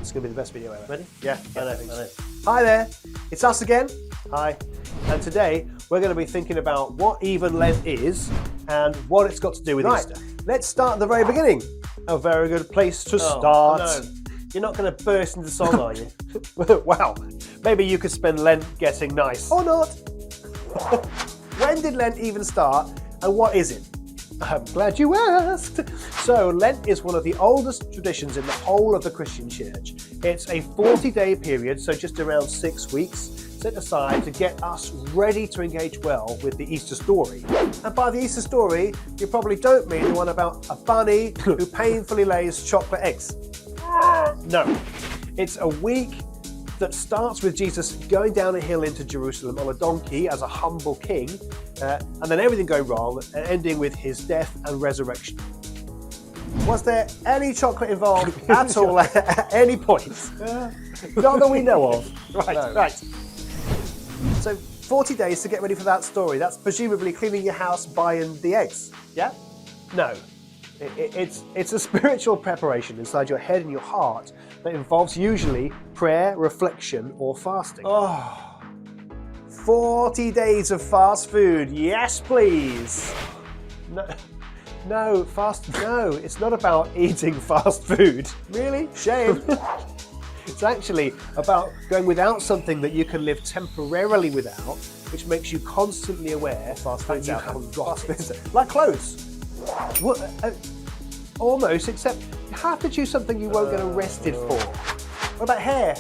It's going to be the best video ever. Ready? Yeah, I know. Hi there, it's us again. Hi. And today we're going to be thinking about what even Lent is and what it's got to do with Easter. Let's start at the very beginning. A very good place to start. No. You're not going to burst into song, are you? Wow. Maybe you could spend Lent getting nice. Or not. When did Lent even start and what is it? I'm glad you asked. So Lent is one of the oldest traditions in the whole of the Christian church. It's a 40-day period, so just around 6 weeks, set aside to get us ready to engage well with the Easter story. And by the Easter story, you probably don't mean the one about a bunny who painfully lays chocolate eggs. No, it's a week that starts with Jesus going down a hill into Jerusalem on a donkey as a humble king, and then everything going wrong, ending with his death and resurrection. Was there any chocolate involved at all at any point? Not that we know of. Right. So 40 days to get ready for that story. That's presumably cleaning your house, buying the eggs. Yeah? No. It's a spiritual preparation inside your head and your heart that involves usually prayer, reflection, or fasting. 40 days of fast food. Yes, please. No, it's not about eating fast food. Really? Shame. It's actually about going without something that you can live temporarily without, which makes you constantly aware that you haven't got it. Like clothes. Almost, except you have to choose something you won't get arrested for. What about hair?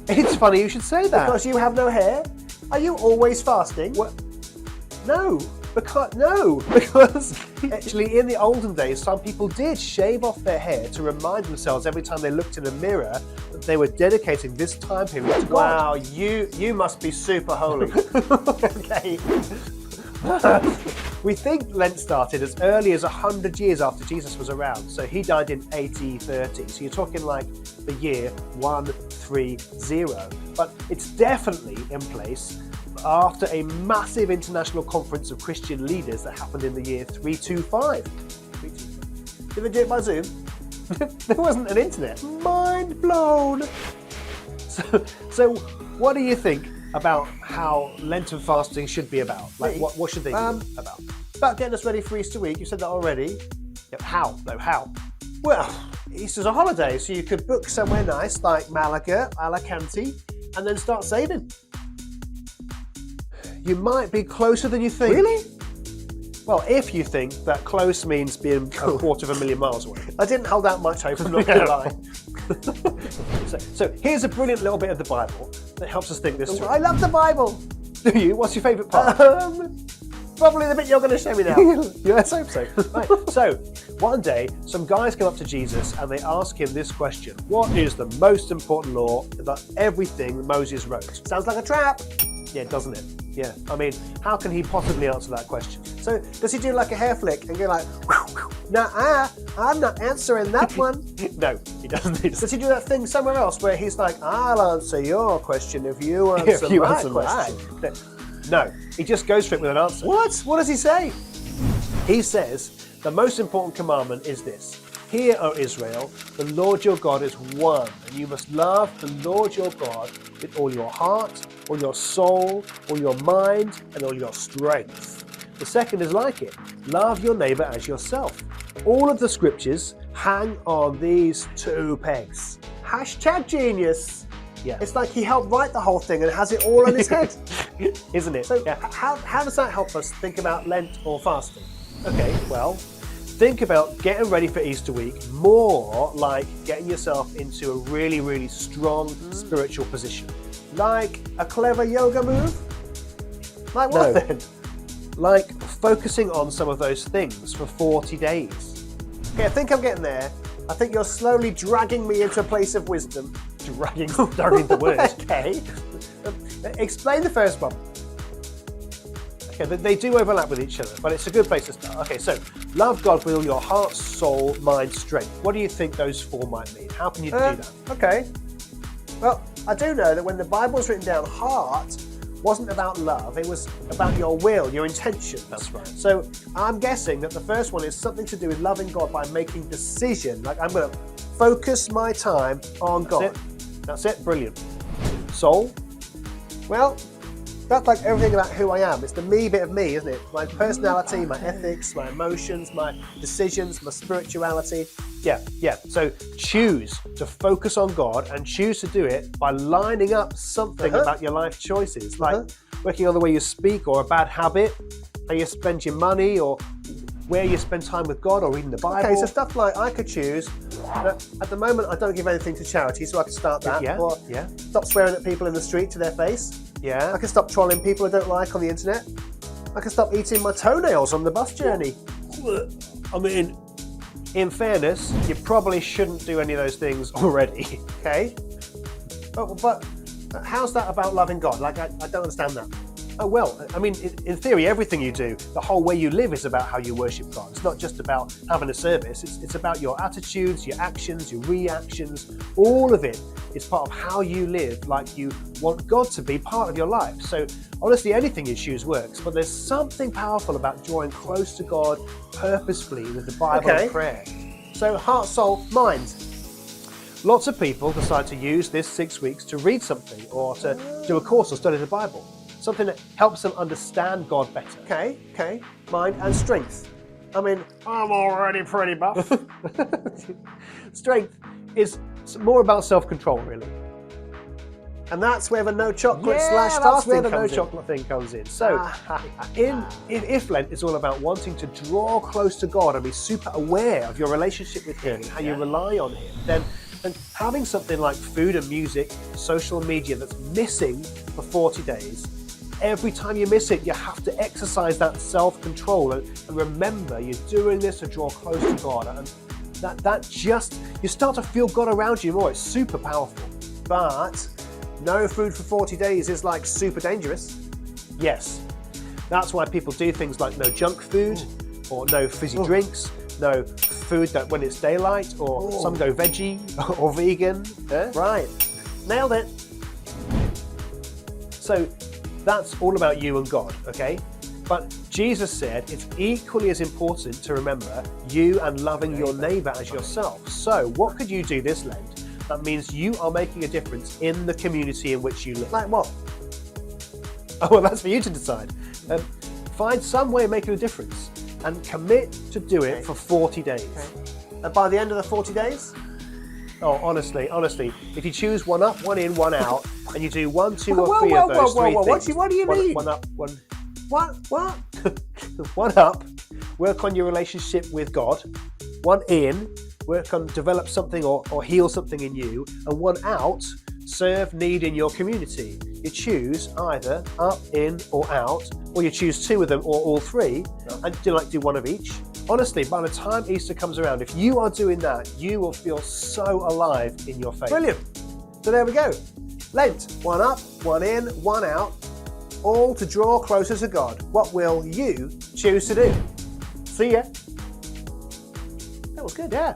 It's funny you should say that. Because you have no hair? Are you always fasting? What? No, because actually in the olden days, some people did shave off their hair to remind themselves every time they looked in a mirror that they were dedicating this time period to God. Wow, you must be super holy. Okay. We think Lent started as early as 100 years after Jesus was around. So he died in AD 30. So you're talking like the year 130. But it's definitely in place after a massive international conference of Christian leaders that happened in the year 325. Did they do it by Zoom? There wasn't an internet. Mind blown. So what do you think about how Lenten fasting should be about? Like, what should they be about? About getting us ready for Easter week. You said that already. Yep. How? No, how? Well, Easter's a holiday, so you could book somewhere nice like Malaga, Alicante, and then start saving. You might be closer than you think. Really? Well, if you think that close means being 250,000 miles away. I didn't hold out much hope, I'm not going to lie. So here's a brilliant little bit of the Bible that helps us think this through. I love the Bible. Do you? What's your favourite part? Probably the bit you're going to show me now. Yeah, let's hope so. Right. So, one day, some guys come up to Jesus and they ask him this question. What is the most important law that everything Moses wrote? Sounds like a trap. Yeah, doesn't it? Yeah. I mean, how can he possibly answer that question? So, does he do like a hair flick and go like, nah, I'm not answering that one? No, he doesn't. Does he do that thing somewhere else where he's like, I'll answer your question if you answer my question? No, he just goes for it with an answer. What? What does he say? He says, the most important commandment is this. Hear, O Israel, the Lord your God is one, and you must love the Lord your God with all your heart, all your soul, all your mind, and all your strength. The second is like it. Love your neighbor as yourself. All of the scriptures hang on these two pegs. #genius. Yeah. It's like he helped write the whole thing and has it all on his head. Isn't it? So how does that help us think about Lent or fasting? Okay, well, think about getting ready for Easter week more like getting yourself into a really, really strong spiritual position. Like a clever yoga move? Like what then? Like focusing on some of those things for 40 days. Okay, I think I'm getting there. I think you're slowly dragging me into a place of wisdom. Dragging the word. Okay. Explain the first one. Okay, they do overlap with each other, but it's a good place to start. Okay, so love God with all your heart, soul, mind, strength. What do you think those four might mean? How can you do that? Okay. Well, I do know that when the Bible's written down, heart wasn't about love, it was about your will, your intentions. That's right. So I'm guessing that the first one is something to do with loving God by making decision, like I'm going to focus my time on God. That's it. Brilliant. Soul? Well, that's like everything about who I am. It's the me bit of me, isn't it? My personality, my ethics, my emotions, my decisions, my spirituality. Yeah. So choose to focus on God and choose to do it by lining up something about your life choices, like working on the way you speak or a bad habit, how you spend your money or where you spend time with God or reading the Bible. Okay, so stuff like I could choose. At the moment, I don't give anything to charity, so I could start that. Or stop swearing at people in the street to their face. Yeah. I can stop trolling people I don't like on the internet. I can stop eating my toenails on the bus journey. I mean, in fairness, you probably shouldn't do any of those things already. Okay? But how's that about loving God? Like, I don't understand that. Oh, well, I mean, in theory, everything you do, the whole way you live is about how you worship God. It's not just about having a service. It's about your attitudes, your actions, your reactions. All of it is part of how you live, like you want God to be part of your life. So honestly, anything you choose works, but there's something powerful about drawing close to God purposefully with the Bible and prayer. So heart, soul, mind. Lots of people decide to use this 6 weeks to read something or to do a course or study the Bible. Something that helps them understand God better. Okay. Mind and strength. I mean, I'm already pretty buff. Strength is more about self-control, really. And that's where the no chocolate that's where the no comes in. chocolate thing comes in. So, if Lent is all about wanting to draw close to God and be super aware of your relationship with Him and how you rely on Him, then having something like food and music, social media that's missing for 40 days, every time you miss it, you have to exercise that self-control and remember you're doing this to draw close to God. And you start to feel God around you more. It's super powerful. But no food for 40 days is like super dangerous. Yes. That's why people do things like no junk food or no fizzy drinks, no food that when it's daylight, or some go veggie or vegan. Right. Nailed it. So that's all about you and God, okay? But Jesus said it's equally as important to remember you and loving your neighbor as yourself. So what could you do this Lent that means you are making a difference in the community in which you live? Like what? Oh, well, that's for you to decide. Find some way of making a difference and commit to do it for 40 days. And by the end of the 40 days? Oh, honestly, if you choose one up, one in, one out, and you do 1, 2, or 3 of those three things. What do you mean? One up, one... What? One up, work on your relationship with God. One in, work on develop something or heal something in you. And one out, serve need in your community. You choose either up, in, or out, or you choose 2 of them or all 3, and do one of each. Honestly, by the time Easter comes around, if you are doing that, you will feel so alive in your faith. Brilliant. So there we go. Lent, one up, one in, one out, all to draw closer to God. What will you choose to do? See ya. That was good. Yeah.